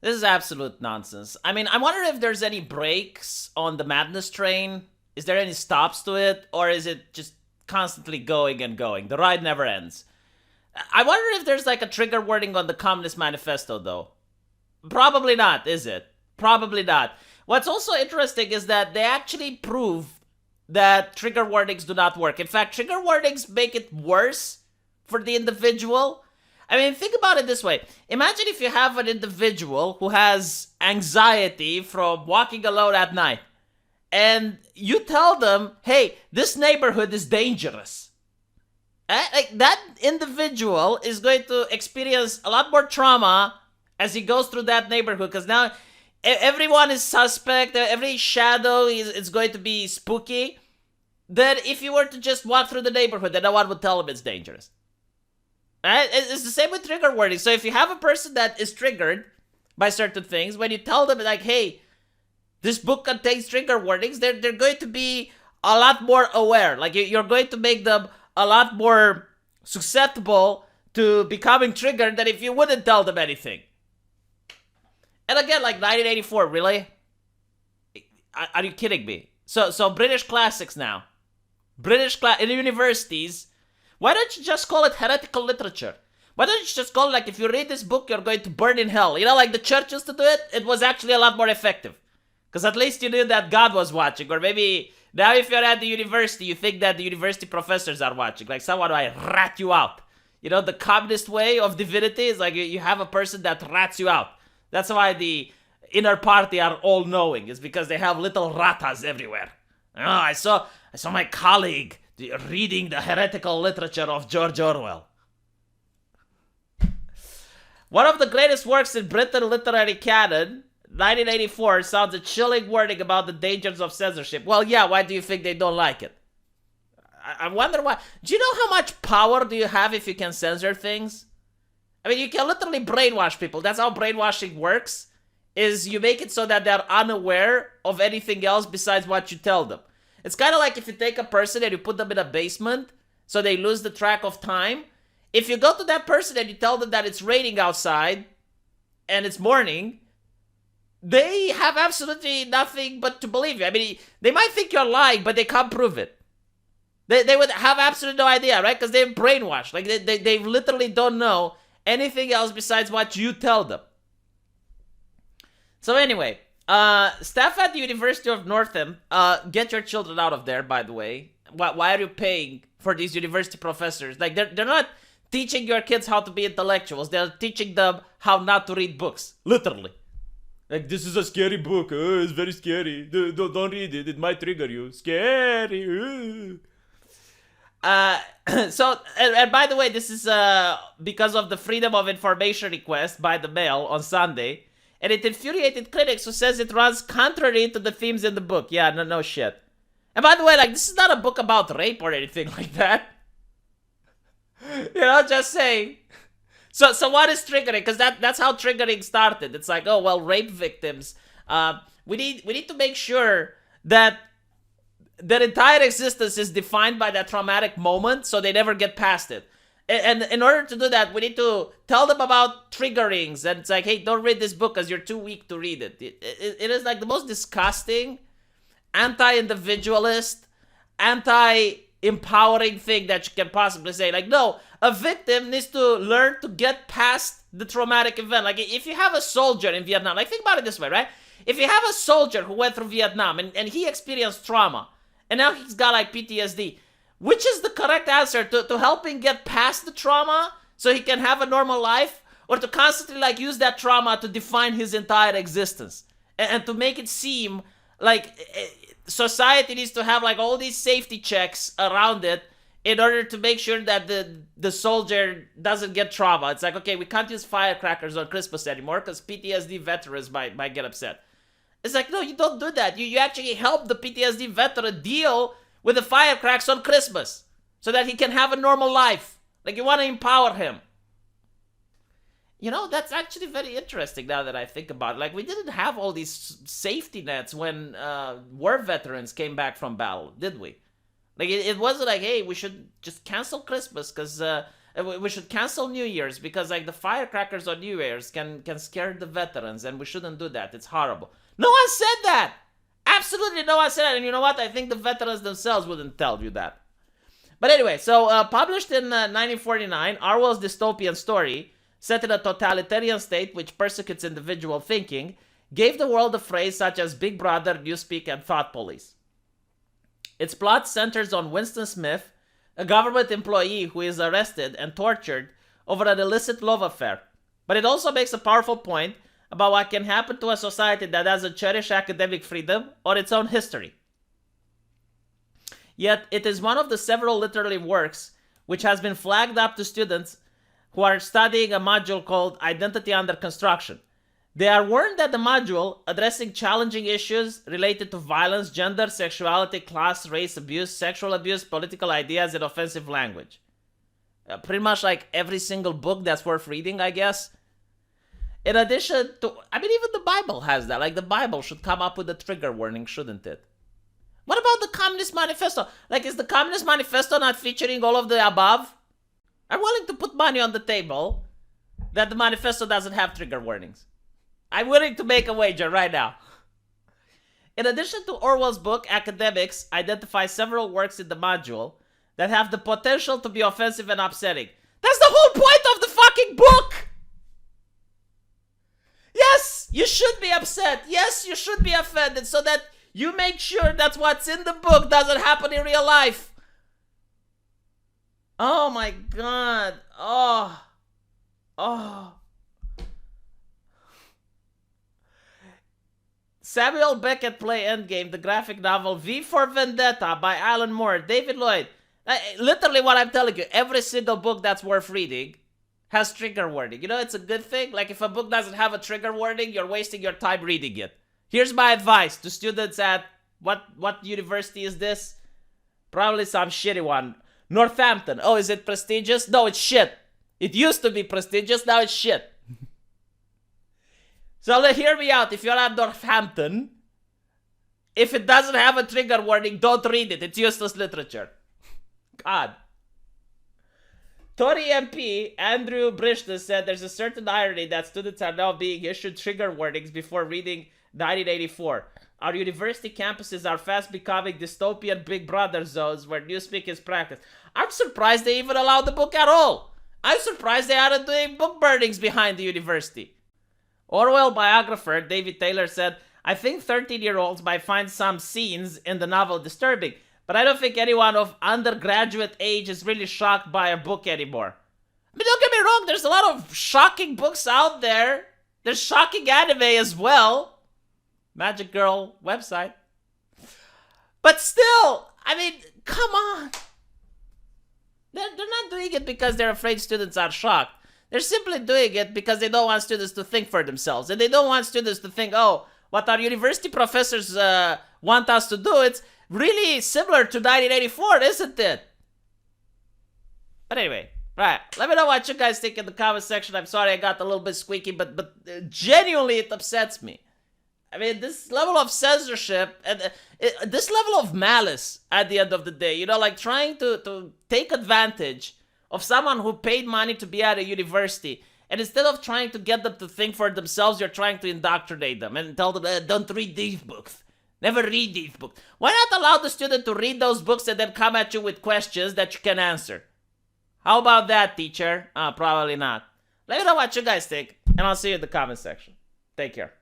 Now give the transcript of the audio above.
This is absolute nonsense. I mean, I wonder if there's any brakes on the madness train. Is there any stops to it? Or is it just constantly going and going? The ride never ends. I wonder if there's like a trigger warning on the Communist Manifesto, though. Probably not, is it? Probably not. What's also interesting is that they actually prove that trigger warnings do not work. In fact, trigger warnings make it worse for the individual. I mean, think about it this way. Imagine if you have an individual who has anxiety from walking alone at night, and you tell them, hey, this neighborhood is dangerous. Like, that individual is going to experience a lot more trauma as he goes through that neighborhood, because now everyone is suspect, every shadow is going to be spooky. Then if you were to just walk through the neighborhood, then no one would tell him it's dangerous. Right? It's the same with trigger warnings. So if you have a person that is triggered by certain things, when you tell them like, hey, this book contains trigger warnings, they're going to be a lot more aware. Like, you're going to make them a lot more susceptible to becoming triggered than if you wouldn't tell them anything. And again, like 1984, really? Are you kidding me? So British classics now. In universities, why don't you just call it heretical literature? Why don't you just call it, like, if you read this book, you're going to burn in hell? You know, like the church used to do it? It was actually a lot more effective. Because at least you knew that God was watching. Or maybe now if you're at the university, you think that the university professors are watching. Like, someone might rat you out. You know, the communist way of divinity is like you have a person that rats you out. That's why the inner party are all-knowing. It's because they have little ratas everywhere. Oh, I saw my colleague reading the heretical literature of George Orwell. One of the greatest works in Britain literary canon, 1984, sounds a chilling warning about the dangers of censorship. Well, yeah, why do you think they don't like it? I wonder why. Do you know how much power do you have if you can censor things? I mean, you can literally brainwash people. That's how brainwashing works, is you make it so that they're unaware of anything else besides what you tell them. It's kind of like if you take a person and you put them in a basement so they lose the track of time. If you go to that person and you tell them that it's raining outside and it's morning, they have absolutely nothing but to believe you. I mean, they might think you're lying, but they can't prove it. They would have absolutely no idea, right? Because they're brainwashed. Like, they literally don't know anything else besides what you tell them. So anyway, staff at the University of Northam, get your children out of there, by the way. Why are you paying for these university professors? Like, they're not teaching your kids how to be intellectuals. They're teaching them how not to read books. Literally. Like, this is a scary book. It's very scary. Don't read it. It might trigger you. Scary. So, and by the way, this is because of the Freedom of Information request by the mail on Sunday. And it infuriated critics who says it runs contrary to the themes in the book. Yeah, no shit. And by the way, like, this is not a book about rape or anything like that. You know, just saying. So what is triggering? Because that's how triggering started. It's like, oh, well, rape victims. We need to make sure that their entire existence is defined by that traumatic moment, so they never get past it. And in order to do that, we need to tell them about triggerings. And it's like, hey, don't read this book because you're too weak to read it. It is like the most disgusting, anti-individualist, anti-empowering thing that you can possibly say. Like, no, a victim needs to learn to get past the traumatic event. Like, if you have a soldier in Vietnam, like, think about it this way, right? If you have a soldier who went through Vietnam and he experienced trauma, and now he's got like PTSD, which is the correct answer? To help him get past the trauma so he can have a normal life? Or to constantly like use that trauma to define his entire existence? And to make it seem like society needs to have like all these safety checks around it in order to make sure that the soldier doesn't get trauma. It's like, okay, we can't use firecrackers on Christmas anymore because PTSD veterans might get upset. It's like, no, you don't do that. You actually help the PTSD veteran deal with the firecracks on Christmas so that he can have a normal life. Like, you want to empower him. You know, that's actually very interesting now that I think about it. Like, we didn't have all these safety nets when war veterans came back from battle, did we? Like, it wasn't like, hey, we should just cancel Christmas because We should cancel New Year's because like the firecrackers on New Year's can scare the veterans, and we shouldn't do that. It's horrible. No one said that. Absolutely no one said that. And you know what? I think the veterans themselves wouldn't tell you that. But anyway, so published in 1949, Orwell's dystopian story, set in a totalitarian state which persecutes individual thinking, gave the world a phrase such as Big Brother, Newspeak, and Thought Police. Its plot centers on Winston Smith, a government employee who is arrested and tortured over an illicit love affair. But it also makes a powerful point about what can happen to a society that doesn't cherish academic freedom or its own history. Yet, it is one of the several literary works which has been flagged up to students who are studying a module called Identity Under Construction. They are warned that the module, addressing challenging issues related to violence, gender, sexuality, class, race, abuse, sexual abuse, political ideas, and offensive language. Pretty much like every single book that's worth reading, I guess. In addition to, even the Bible has that. Like, the Bible should come up with a trigger warning, shouldn't it? What about the Communist Manifesto? Like, is the Communist Manifesto not featuring all of the above? I'm willing to put money on the table that the manifesto doesn't have trigger warnings. I'm willing to make a wager right now. In addition to Orwell's book, academics identify several works in the module that have the potential to be offensive and upsetting. That's the whole point of the fucking book! Yes, you should be upset. Yes, you should be offended so that you make sure that what's in the book doesn't happen in real life. Oh my god. Oh. Samuel Beckett play Endgame, the graphic novel V for Vendetta by Alan Moore, David Lloyd. Literally what I'm telling you, every single book that's worth reading has trigger warning. You know, it's a good thing. Like, if a book doesn't have a trigger warning, you're wasting your time reading it. Here's my advice to students at, what university is this? Probably some shitty one. Northampton. Oh, is it prestigious? No, it's shit. It used to be prestigious, now it's shit. So hear me out. If you're at Northampton, if it doesn't have a trigger warning, don't read it. It's useless literature. God. Tory MP Andrew Brishton said there's a certain irony that students are now being issued trigger warnings before reading 1984. Our university campuses are fast becoming dystopian Big Brother zones where newspeak is practiced. I'm surprised they even allowed the book at all. I'm surprised they aren't doing book burnings behind the university. Orwell biographer David Taylor said, I think 13-year-olds might find some scenes in the novel disturbing, but I don't think anyone of undergraduate age is really shocked by a book anymore. I mean, don't get me wrong, there's a lot of shocking books out there. There's shocking anime as well. Magic Girl website. But still, I mean, come on. They're not doing it because they're afraid students are shocked. They're simply doing it because they don't want students to think for themselves. And they don't want students to think, oh, what our university professors want us to do, it's really similar to 1984, isn't it? But anyway, right. Let me know what you guys think in the comment section. I'm sorry I got a little bit squeaky, but genuinely it upsets me. I mean, this level of censorship and this level of malice at the end of the day, you know, like trying to take advantage of someone who paid money to be at a university, and instead of trying to get them to think for themselves, you're trying to indoctrinate them and tell them, don't read these books. Never read these books. Why not allow the student to read those books and then come at you with questions that you can answer? How about that, teacher? Probably not. Let me know what you guys think, and I'll see you in the comment section. Take care.